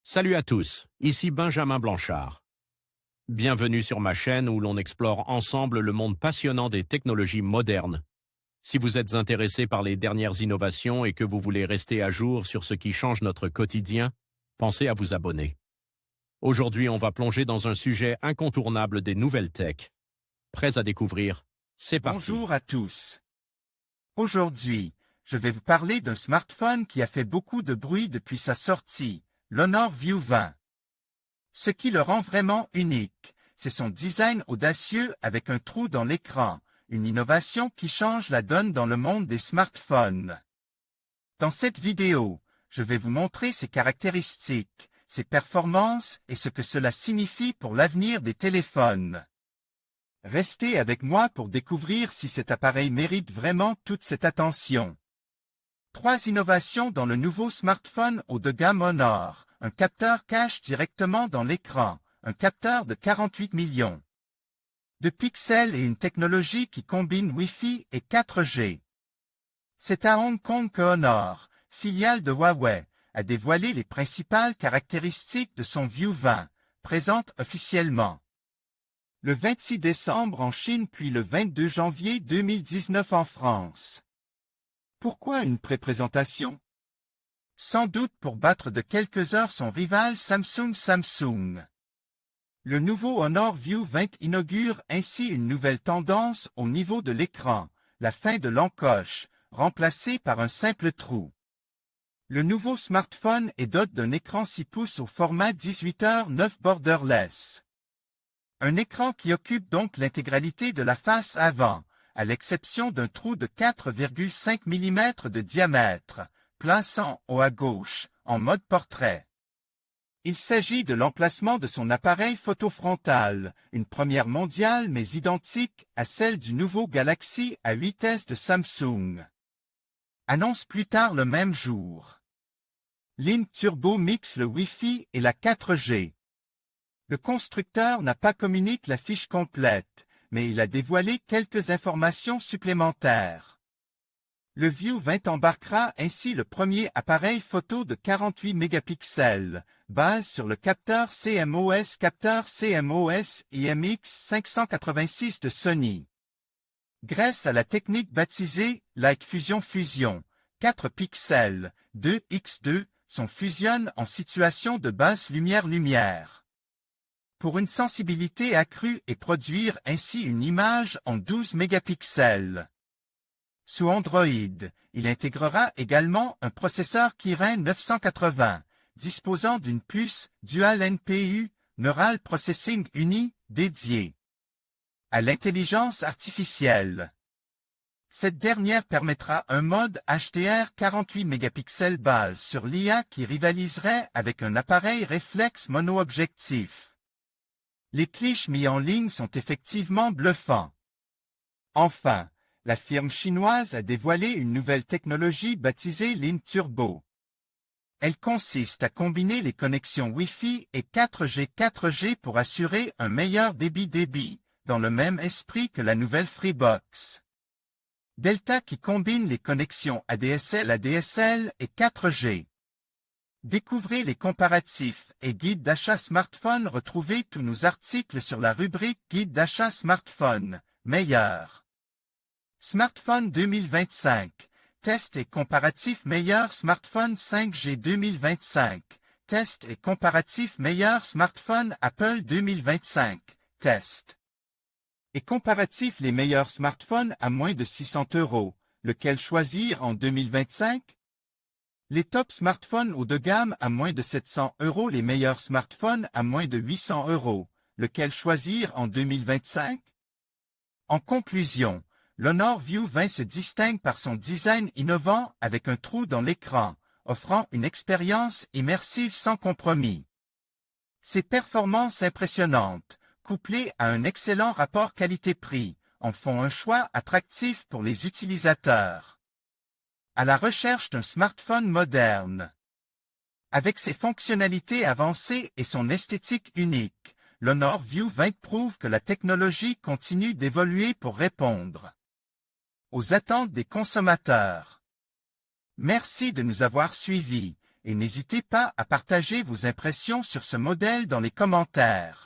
Salut à tous, ici Benjamin Blanchard. Bienvenue sur ma chaîne où l'on explore ensemble le monde passionnant des technologies modernes. Si vous êtes intéressé par les dernières innovations et que vous voulez rester à jour sur ce qui change notre quotidien, pensez à vous abonner. Aujourd'hui, on va plonger dans un sujet incontournable des nouvelles tech. Prêts à découvrir? C'est parti. Bonjour à tous. Aujourd'hui, je vais vous parler d'un smartphone qui a fait beaucoup de bruit depuis sa sortie, l'Honor View 20. Ce qui le rend vraiment unique, c'est son design audacieux avec un trou dans l'écran, une innovation qui change la donne dans le monde des smartphones. Dans cette vidéo, je vais vous montrer ses caractéristiques, ses performances et ce que cela signifie pour l'avenir des téléphones. Restez avec moi pour découvrir si cet appareil mérite vraiment toute cette attention. 3 innovations dans le nouveau smartphone haut de gamme Honor. Un capteur cache directement dans l'écran, un capteur de 48 millions de pixels et une technologie qui combine Wi-Fi et 4G. C'est à Hong Kong que Honor, filiale de Huawei, a dévoilé les principales caractéristiques de son View 20, présente officiellement le 26 décembre en Chine puis le 22 janvier 2019 en France. Pourquoi une pré-présentation? Sans doute pour battre de quelques heures son rival Samsung. Le nouveau Honor View 20 inaugure ainsi une nouvelle tendance au niveau de l'écran, la fin de l'encoche, remplacée par un simple trou. Le nouveau smartphone est doté d'un écran 6 pouces au format 18h9 borderless. Un écran qui occupe donc l'intégralité de la face avant, à l'exception d'un trou de 4,5 mm de diamètre, plaçant haut à gauche, en mode portrait. Il s'agit de l'emplacement de son appareil photo frontal, une première mondiale mais identique à celle du nouveau Galaxy A8s de Samsung. Annonce plus tard le même jour. Link Turbo mixe le Wi-Fi et la 4G. Le constructeur n'a pas communiqué la fiche complète, mais il a dévoilé quelques informations supplémentaires. Le View 20 embarquera ainsi le premier appareil photo de 48 mégapixels, basé sur le capteur CMOS IMX586 de Sony. Grâce à la technique baptisée Light Fusion Fusion, 4 pixels, 2x2, sont fusionnés en situation de basse lumière. Pour une sensibilité accrue et produire ainsi une image en 12 mégapixels. Sous Android, il intégrera également un processeur Kirin 980, disposant d'une puce Dual NPU, Neural Processing Uni, dédiée à l'intelligence artificielle. Cette dernière permettra un mode HDR 48 mégapixels base sur l'IA qui rivaliserait avec un appareil réflexe mono-objectif. Les clichés mis en ligne sont effectivement bluffants. Enfin, la firme chinoise a dévoilé une nouvelle technologie baptisée Link Turbo. Elle consiste à combiner les connexions Wi-Fi et 4G pour assurer un meilleur débit, dans le même esprit que la nouvelle Freebox Delta qui combine les connexions ADSL et 4G. Découvrez les comparatifs et guides d'achat smartphone. Retrouvez tous nos articles sur la rubrique Guide d'achat smartphone, meilleur. Smartphone 2025. Test et comparatif meilleur smartphone 5G 2025. Test et comparatif meilleur smartphone Apple 2025. Test. Et comparatif les meilleurs smartphones à moins de 600 €. Lequel choisir en 2025? Les top smartphones haut de gamme à moins de 700 €, les meilleurs smartphones à moins de 800 €. Lequel choisir en 2025? En conclusion, l'Honor View 20 se distingue par son design innovant avec un trou dans l'écran, offrant une expérience immersive sans compromis. Ses performances impressionnantes, couplées à un excellent rapport qualité-prix, en font un choix attractif pour les utilisateurs. À la recherche d'un smartphone moderne. Avec ses fonctionnalités avancées et son esthétique unique, l'Honor View 20 prouve que la technologie continue d'évoluer pour répondre aux attentes des consommateurs. Merci de nous avoir suivis. et n'hésitez pas à partager vos impressions sur ce modèle dans les commentaires.